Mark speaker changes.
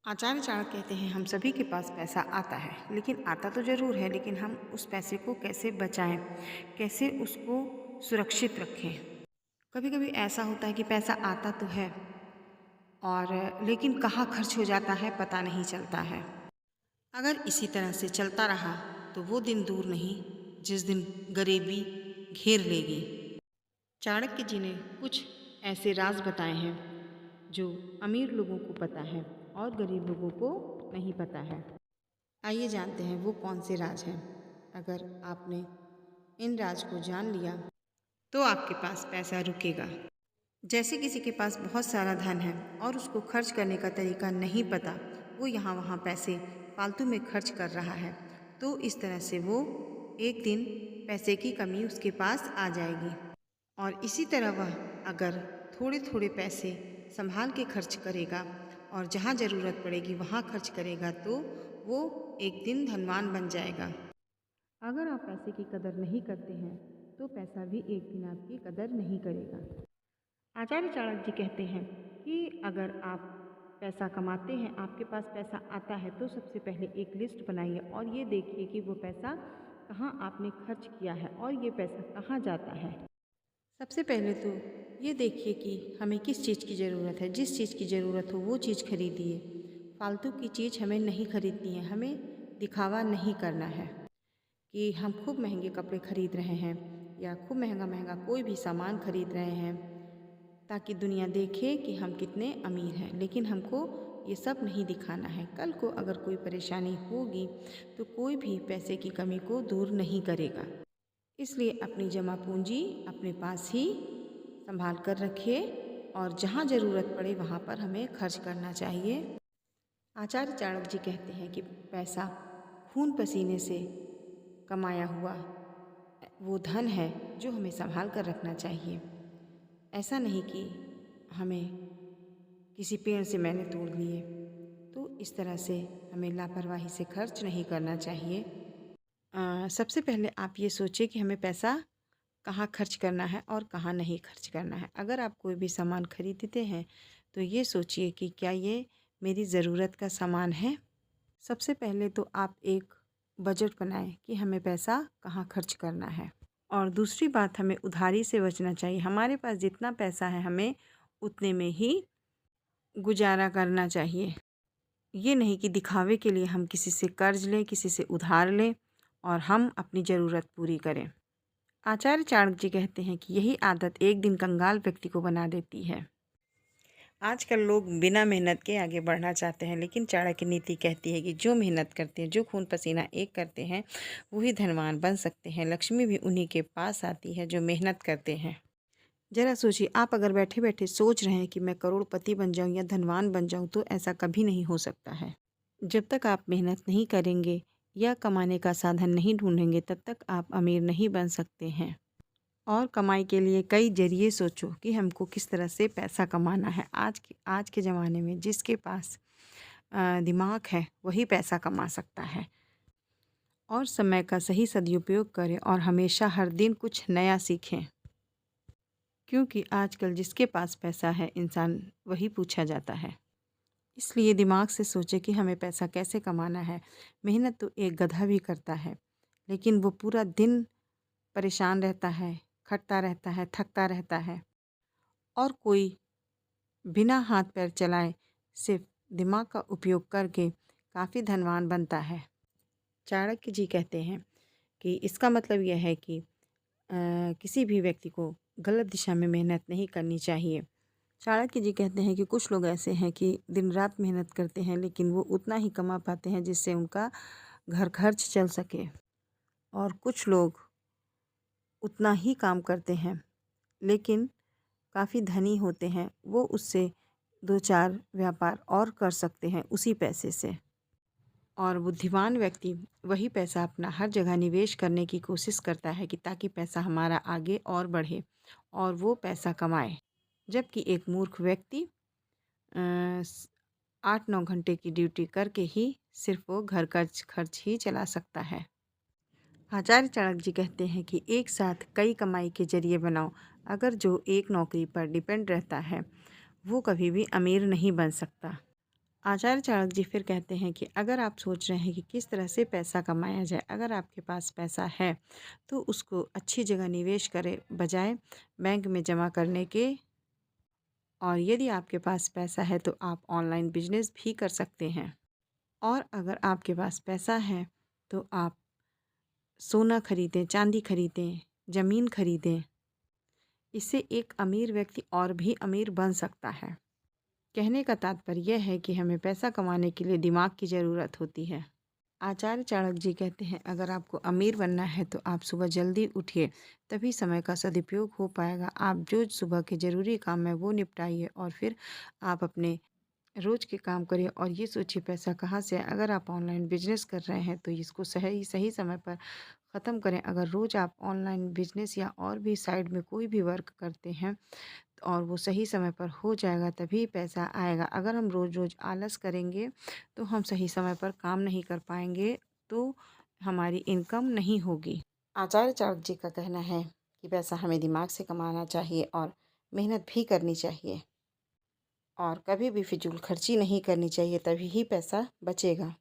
Speaker 1: आचार्य चाणक्य कहते हैं हम सभी के पास पैसा आता है, लेकिन आता तो ज़रूर है, लेकिन हम उस पैसे को कैसे बचाएं, कैसे उसको सुरक्षित रखें। कभी कभी ऐसा होता है कि पैसा आता तो है और लेकिन कहाँ खर्च हो जाता है पता नहीं चलता है। अगर इसी तरह से चलता रहा तो वो दिन दूर नहीं जिस दिन गरीबी घेर लेगी। चाणक्य जी ने कुछ ऐसे राज बताए हैं जो अमीर लोगों को पता है और गरीब लोगों को नहीं पता है। आइए जानते हैं वो कौन से राज हैं। अगर आपने इन राज को जान लिया तो आपके पास पैसा रुकेगा। जैसे किसी के पास बहुत सारा धन है और उसको खर्च करने का तरीका नहीं पता, वो यहाँ वहाँ पैसे फालतू में खर्च कर रहा है, तो इस तरह से वो एक दिन पैसे की कमी उसके पास आ जाएगी। और इसी तरह वह अगर थोड़े थोड़े पैसे संभाल के खर्च करेगा और जहाँ ज़रूरत पड़ेगी वहाँ खर्च करेगा तो वो एक दिन धनवान बन जाएगा। अगर आप पैसे की कदर नहीं करते हैं तो पैसा भी एक दिन आपकी कदर नहीं करेगा। आचार्य चाणक्य जी कहते हैं कि अगर आप पैसा कमाते हैं, आपके पास पैसा आता है, तो सबसे पहले एक लिस्ट बनाइए और ये देखिए कि वो पैसा कहाँ आपने खर्च किया है और ये पैसा कहाँ जाता है। सबसे पहले तो ये देखिए कि हमें किस चीज़ की ज़रूरत है। जिस चीज़ की ज़रूरत हो वो चीज़ खरीदिए। फालतू की चीज़ हमें नहीं खरीदनी है। हमें दिखावा नहीं करना है कि हम खूब महंगे कपड़े खरीद रहे हैं या खूब महंगा महंगा कोई भी सामान खरीद रहे हैं ताकि दुनिया देखे कि हम कितने अमीर हैं। लेकिन हमको ये सब नहीं दिखाना है। कल को अगर कोई परेशानी होगी तो कोई भी पैसे की कमी को दूर नहीं करेगा। इसलिए अपनी जमा पूंजी अपने पास ही संभाल कर रखिए और जहाँ ज़रूरत पड़े वहाँ पर हमें खर्च करना चाहिए। आचार्य चाणक्य जी कहते हैं कि पैसा खून पसीने से कमाया हुआ वो धन है जो हमें संभाल कर रखना चाहिए। ऐसा नहीं कि हमें किसी पेड़ से मैंने तोड़ लिए, तो इस तरह से हमें लापरवाही से खर्च नहीं करना चाहिए। सबसे पहले आप ये सोचिए कि हमें पैसा कहाँ खर्च करना है और कहाँ नहीं खर्च करना है। अगर आप कोई भी सामान खरीदते हैं तो ये सोचिए कि क्या ये मेरी ज़रूरत का सामान है। सबसे पहले तो आप एक बजट बनाएं कि हमें पैसा कहाँ खर्च करना है। और दूसरी बात, हमें उधारी से बचना चाहिए। हमारे पास जितना पैसा है हमें उतने में ही गुजारा करना चाहिए। ये नहीं कि दिखावे के लिए हम किसी से कर्ज लें, किसी से उधार लें और हम अपनी ज़रूरत पूरी करें। आचार्य चाणक्य जी कहते हैं कि यही आदत एक दिन कंगाल व्यक्ति को बना देती है। आजकल लोग बिना मेहनत के आगे बढ़ना चाहते हैं, लेकिन चाणक्य नीति कहती है कि जो मेहनत करते हैं, जो खून पसीना एक करते हैं, वही धनवान बन सकते हैं। लक्ष्मी भी उन्हीं के पास आती है जो मेहनत करते हैं। जरा सोचिए, आप अगर बैठे बैठे सोच रहे हैं कि मैं करोड़पति बन जाऊं या धनवान बन जाऊं, तो ऐसा कभी नहीं हो सकता है। जब तक आप मेहनत नहीं करेंगे या कमाने का साधन नहीं ढूंढेंगे, तब तक आप अमीर नहीं बन सकते हैं। और कमाई के लिए कई जरिए सोचो कि हमको किस तरह से पैसा कमाना है। आज के ज़माने में जिसके पास दिमाग है वही पैसा कमा सकता है। और समय का सही सदुपयोग करें और हमेशा हर दिन कुछ नया सीखें, क्योंकि आजकल जिसके पास पैसा है इंसान वही पूछा जाता है। इसलिए दिमाग से सोचें कि हमें पैसा कैसे कमाना है। मेहनत तो एक गधा भी करता है, लेकिन वो पूरा दिन परेशान रहता है, खटता रहता है, थकता रहता है। और कोई बिना हाथ पैर चलाए सिर्फ दिमाग का उपयोग करके काफ़ी धनवान बनता है। चाणक्य जी कहते हैं कि इसका मतलब यह है कि किसी भी व्यक्ति को गलत दिशा में मेहनत नहीं करनी चाहिए। चाणक्य जी कहते हैं कि कुछ लोग ऐसे हैं कि दिन रात मेहनत करते हैं, लेकिन वो उतना ही कमा पाते हैं जिससे उनका घर खर्च चल सके। और कुछ लोग उतना ही काम करते हैं लेकिन काफ़ी धनी होते हैं, वो उससे 2-4 व्यापार और कर सकते हैं उसी पैसे से। और बुद्धिमान व्यक्ति वही पैसा अपना हर जगह निवेश करने की कोशिश करता है कि ताकि पैसा हमारा आगे और बढ़े और वो पैसा कमाए। जबकि एक मूर्ख व्यक्ति 8-9 घंटे की ड्यूटी करके ही सिर्फ वो घर का खर्च ही चला सकता है। आचार्य चाणक्य जी कहते हैं कि एक साथ कई कमाई के जरिए बनाओ। अगर जो एक नौकरी पर डिपेंड रहता है वो कभी भी अमीर नहीं बन सकता। आचार्य चाणक्य जी फिर कहते हैं कि अगर आप सोच रहे हैं कि किस तरह से पैसा कमाया जाए, अगर आपके पास पैसा है तो उसको अच्छी जगह निवेश करें बजाय बैंक में जमा करने के। और यदि आपके पास पैसा है तो आप ऑनलाइन बिजनेस भी कर सकते हैं। और अगर आपके पास पैसा है तो आप सोना खरीदें, चांदी खरीदें, ज़मीन खरीदें। इससे एक अमीर व्यक्ति और भी अमीर बन सकता है। कहने का तात्पर्य यह है कि हमें पैसा कमाने के लिए दिमाग की ज़रूरत होती है। आचार्य चाणक्य जी कहते हैं अगर आपको अमीर बनना है तो आप सुबह जल्दी उठिए, तभी समय का सदुपयोग हो पाएगा। आप जो सुबह के ज़रूरी काम है वो निपटाइए और फिर आप अपने रोज़ के काम करिए और ये सोचिए पैसा कहाँ से आए। अगर आप ऑनलाइन बिजनेस कर रहे हैं तो इसको सही सही समय पर ख़त्म करें। अगर रोज़ आप ऑनलाइन बिजनेस या और भी साइड में कोई भी वर्क करते हैं और वो सही समय पर हो जाएगा तभी पैसा आएगा। अगर हम रोज़-रोज़ आलस करेंगे तो हम सही समय पर काम नहीं कर पाएँगे, तो हमारी इनकम नहीं होगी। आचार्य चाणक्य जी का कहना है कि पैसा हमें दिमाग से कमाना चाहिए और मेहनत भी करनी चाहिए और कभी भी फ़िज़ूल खर्ची नहीं करनी चाहिए, तभी ही पैसा बचेगा।